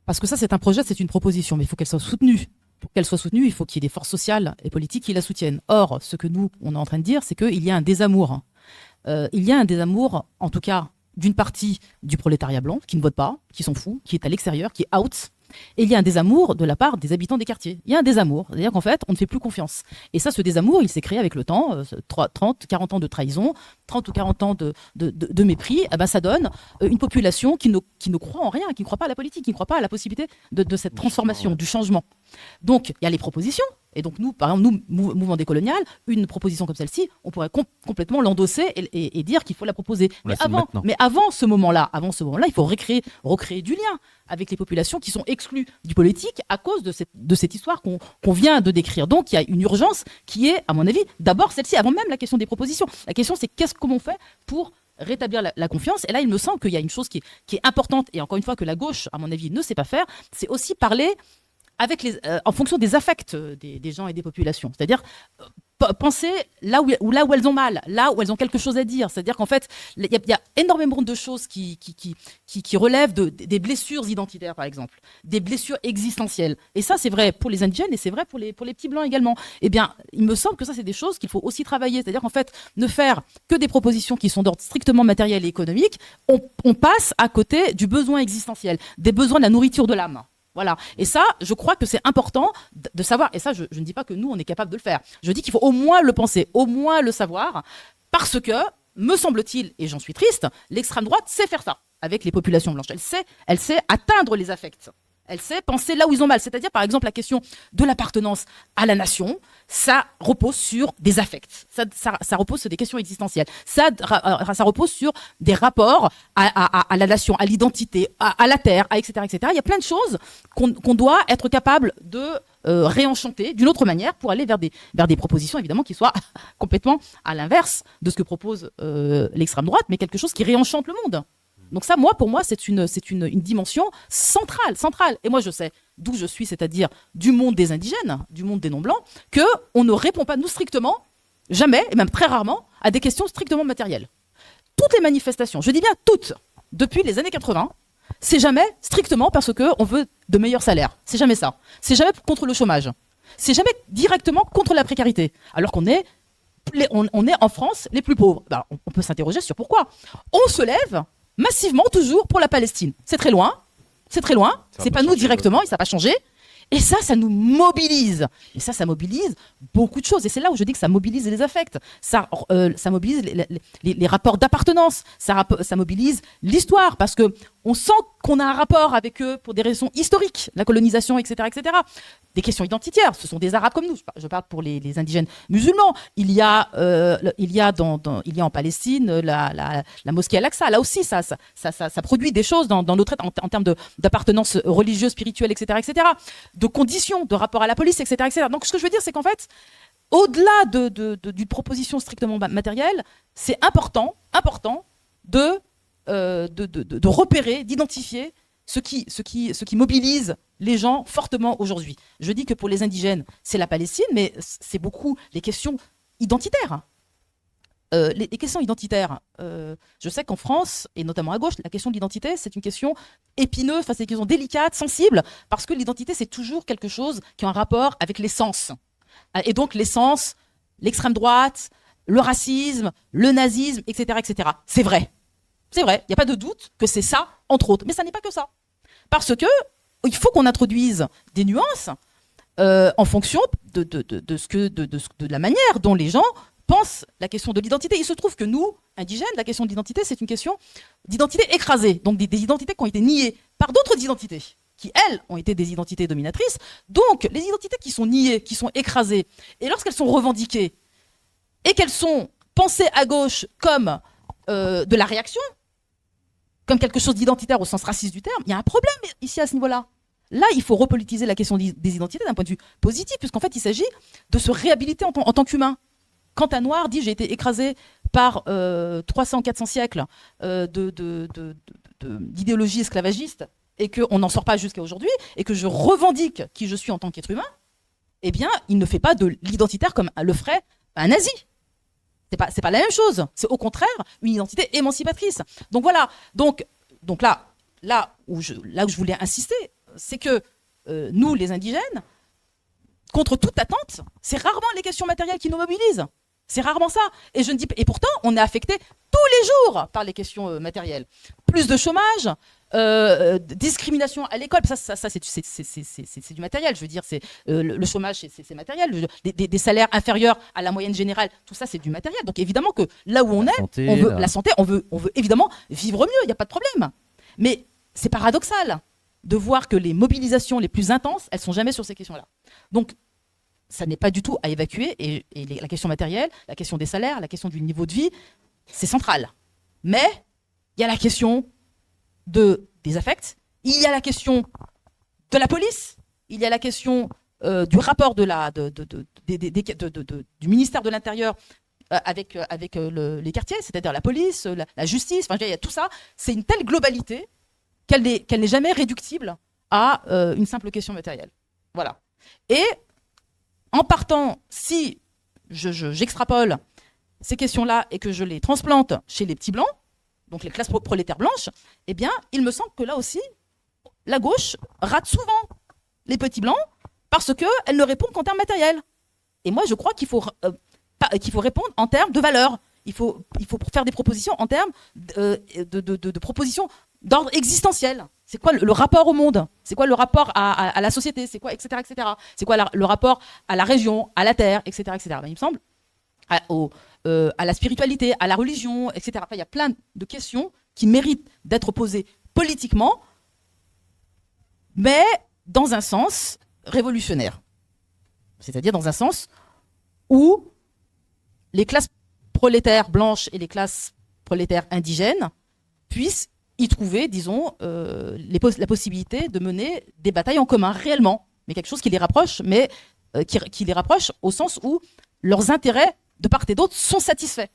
Parce que ça, c'est un projet, c'est une proposition, mais il faut qu'elle soit soutenue. Pour qu'elle soit soutenue, il faut qu'il y ait des forces sociales et politiques qui la soutiennent. Or, ce que nous, on est en train de dire, c'est qu'il y a un désamour. Il y a un désamour, en tout cas, d'une partie du prolétariat blanc, qui ne vote pas, qui s'en fout, qui est à l'extérieur, qui est out. Et il y a un désamour de la part des habitants des quartiers. Il y a un désamour, c'est-à-dire qu'en fait, on ne fait plus confiance. Et ça, ce désamour, il s'est créé avec le temps, 30, 40 ans de trahison, 30 ou 40 ans de mépris. Eh ben, ça donne une population qui ne croit en rien, qui ne croit pas à la politique, qui ne croit pas à la possibilité de cette transformation, du changement. Donc, il y a les propositions. Et donc, nous, par exemple, nous, Mouvement décolonial, une proposition comme celle-ci, on pourrait complètement l'endosser et dire qu'il faut la proposer. Mais avant ce moment-là, il faut recréer du lien avec les populations qui sont exclues du politique à cause de cette histoire qu'on vient de décrire. Donc, il y a une urgence qui est, à mon avis, d'abord celle-ci, avant même la question des propositions. La question, c'est comment on fait pour rétablir la confiance. Et là, il me semble qu'il y a une chose qui est importante, et encore une fois, que la gauche, à mon avis, ne sait pas faire, c'est aussi parler en fonction des affects des gens et des populations. C'est-à-dire penser là où elles ont mal, là où elles ont quelque chose à dire. C'est-à-dire qu'en fait, il y a énormément de choses qui relèvent des blessures identitaires, par exemple, des blessures existentielles. Et ça, c'est vrai pour les indigènes et c'est vrai pour les petits blancs également. Eh bien, il me semble que ça, c'est des choses qu'il faut aussi travailler. C'est-à-dire qu'en fait, ne faire que des propositions qui sont d'ordre strictement matériel et économique, on passe à côté du besoin existentiel, des besoins de la nourriture de l'âme. Voilà. Et ça, je crois que c'est important de savoir. Et ça, je ne dis pas que nous, on est capable de le faire. Je dis qu'il faut au moins le penser, au moins le savoir, parce que, me semble-t-il, et j'en suis triste, l'extrême droite sait faire ça avec les populations blanches. Elle sait atteindre les affects. Elle sait penser là où ils ont mal. C'est-à-dire, par exemple, la question de l'appartenance à la nation, ça repose sur des affects. Ça repose sur des questions existentielles. Ça repose sur des rapports à la nation, à l'identité, à la terre, etc., etc. Il y a plein de choses qu'on doit être capable de réenchanter d'une autre manière pour aller vers des propositions, évidemment, qui soient complètement à l'inverse de ce que propose l'extrême droite, mais quelque chose qui réenchante le monde. Donc ça, pour moi, c'est une dimension centrale. Et moi, je sais d'où je suis, c'est-à-dire du monde des indigènes, du monde des non-blancs, qu'on ne répond pas, nous, strictement, jamais, et même très rarement, à des questions strictement matérielles. Toutes les manifestations, je dis bien toutes, depuis les années 80, c'est jamais strictement parce qu'on veut de meilleurs salaires. C'est jamais ça. C'est jamais contre le chômage. C'est jamais directement contre la précarité. Alors qu'on est, en France les plus pauvres. Ben, on peut s'interroger sur pourquoi. On se lève massivement toujours pour la Palestine. C'est très loin, c'est pas nous directement, et ça n'a pas changé. Et ça nous mobilise. Et ça mobilise beaucoup de choses. Et c'est là où je dis que ça mobilise les affects. Ça mobilise les rapports d'appartenance. Ça mobilise l'histoire. Parce qu'on sent qu'on a un rapport avec eux pour des raisons historiques. La colonisation, etc., etc. Des questions identitaires. Ce sont des Arabes comme nous. Je parle pour les indigènes musulmans. Il y a en Palestine la mosquée Al-Aqsa. Là aussi, ça produit des choses dans notre être en termes d'appartenance religieuse, spirituelle, etc., etc., de conditions, de rapport à la police, etc., etc. Donc, ce que je veux dire, c'est qu'en fait, au-delà d'une proposition strictement matérielle, c'est important de repérer, d'identifier ce qui mobilise les gens fortement aujourd'hui. Je dis que pour les indigènes, c'est la Palestine, mais c'est beaucoup les questions identitaires. Les questions identitaires, je sais qu'en France, et notamment à gauche, la question de l'identité, c'est une question épineuse, c'est une question délicate, sensible, parce que l'identité, c'est toujours quelque chose qui a un rapport avec l'essence. Et donc l'essence, l'extrême droite, le racisme, le nazisme, etc., etc. C'est vrai, il n'y a pas de doute que c'est ça, entre autres. Mais ça n'est pas que ça. Parce qu'il faut qu'on introduise des nuances en fonction de la manière dont les gens pensent la question de l'identité. Il se trouve que nous, indigènes, la question de l'identité, c'est une question d'identité écrasée. Donc des identités qui ont été niées par d'autres identités, qui, elles, ont été des identités dominatrices. Donc les identités qui sont niées, qui sont écrasées, et lorsqu'elles sont revendiquées, et qu'elles sont pensées à gauche comme de la réaction, comme quelque chose d'identitaire au sens raciste du terme, il y a un problème ici à ce niveau-là. Là, il faut repolitiser la question des identités d'un point de vue positif, puisqu'en fait, il s'agit de se réhabiliter en tant qu'humain. Quand un noir dit « j'ai été écrasé par 300-400 siècles d'idéologie esclavagiste et qu'on n'en sort pas jusqu'à aujourd'hui, et que je revendique qui je suis en tant qu'être humain », eh bien, il ne fait pas de l'identitaire comme le ferait un nazi. C'est pas la même chose. C'est au contraire une identité émancipatrice. Donc voilà. Donc là où je voulais insister, c'est que nous, les indigènes, contre toute attente, c'est rarement les questions matérielles qui nous mobilisent. C'est rarement ça. Et pourtant, on est affecté tous les jours par les questions matérielles. Plus de chômage, discrimination à l'école, ça c'est du matériel. Je veux dire, le chômage, c'est matériel. Des salaires inférieurs à la moyenne générale, tout ça, c'est du matériel. Donc évidemment que là où la santé, on veut évidemment vivre mieux. Il n'y a pas de problème. Mais c'est paradoxal de voir que les mobilisations les plus intenses, elles sont jamais sur ces questions-là. Donc ça n'est pas du tout à évacuer. Et la question matérielle, la question des salaires, la question du niveau de vie, c'est central. Mais il y a la question des affects, il y a la question de la police, il y a la question du rapport du ministère de l'Intérieur avec les quartiers, c'est-à-dire la police, la justice, enfin, il y a tout ça. C'est une telle globalité qu'elle n'est jamais réductible à une simple question matérielle. Voilà. Et en partant, si j'extrapole ces questions-là et que je les transplante chez les petits blancs, donc les classes prolétaires blanches, eh bien, il me semble que là aussi, la gauche rate souvent les petits blancs parce qu'elle ne répond qu'en termes matériels. Et moi, je crois qu'il faut répondre en termes de valeurs. Il faut faire des propositions en termes de propositions d'ordre existentiel. C'est quoi le rapport au monde? C'est quoi le rapport à la société? C'est quoi, etc., etc. C'est quoi le rapport à la région, à la terre, etc., etc. Ben, il me semble à la spiritualité, à la religion, etc. Enfin, il y a plein de questions qui méritent d'être posées politiquement, mais dans un sens révolutionnaire. C'est-à-dire dans un sens où les classes prolétaires blanches et les classes prolétaires indigènes puissent y trouver, disons, la possibilité de mener des batailles en commun réellement, mais quelque chose qui les rapproche, mais qui les rapproche au sens où leurs intérêts de part et d'autre sont satisfaits.